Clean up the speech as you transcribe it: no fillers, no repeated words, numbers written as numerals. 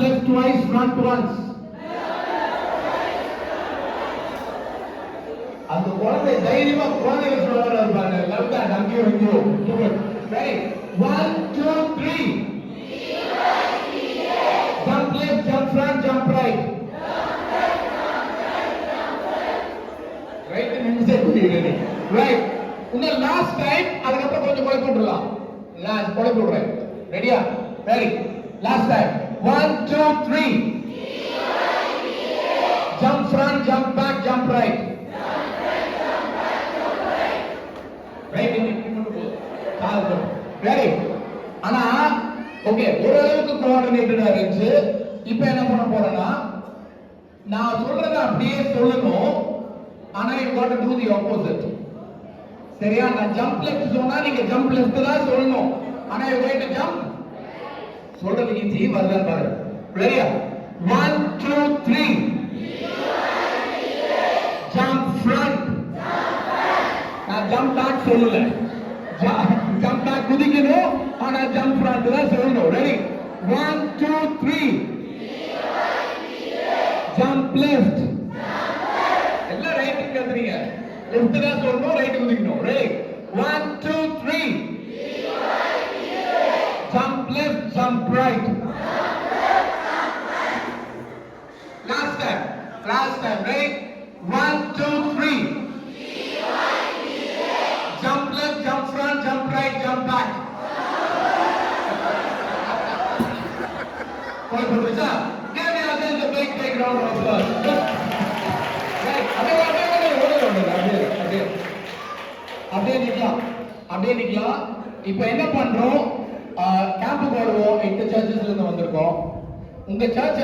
left twice, front once. அந்த குழந்தை தைரியமா குழந்தைங்க சொல்றாங்க பாருங்க. Love that. Thank you. Ready? 1, 2, 3. Jump left, jump front, jump right. Right in inside ready. Right. இந்த last time அதுக்கு அப்புறம் கொஞ்சம் குழப்பி விட்டுறலாம். லாஸ்ட் குழப்பி விடுறேன். ரெடியா? Ready? Last time. 1, 2, 3. Jump front, jump back, jump right. Right in ready? ஆனா ஓகே ஓரளவுக்கு கோஆர்டினேட்டடா இருந்துச்சு. இப்போ என்ன பண்ண போறேன்னா நான் சொல்றத அப்படியே சொல்லணும். ஆனா you got to do the opposite. சரியா? நான் ஜம்ப் லெஃப்ட் சொன்னா நீங்க ஜம்ப் லெஃப்ட் தான் சொல்லணும். ஆனா you going to jump சொல்றது ஈஸி வரல பாரு. ரெடியா? 1, 2, 3. Jump front. நான் jump back சொல்லல. Jump back குதிக்கணும். ஆனா jump front தான் சொல்லணும். ரெடி? 1, 2, 3. Jump left. எல்லாம் ரைட் கத்துறீங்க. லெஃப்ட் தான் சொல்லணும், ரைட் குதிக்கணும். Ready? 1, 2, 3. Jump left, jump right. Last time. Ready? 1, 2, 3. Jump left, jump front, jump right, jump back. All good, sir. Give me again the big round of applause. Right. அப்படியே நிக்கலாம். இப்போ என்ன பண்றோம்? கேம்புக்கு வருவோம். 8 சர்ச்சஸ்ல இருந்து வந்திருக்கோம். உங்க சர்ச்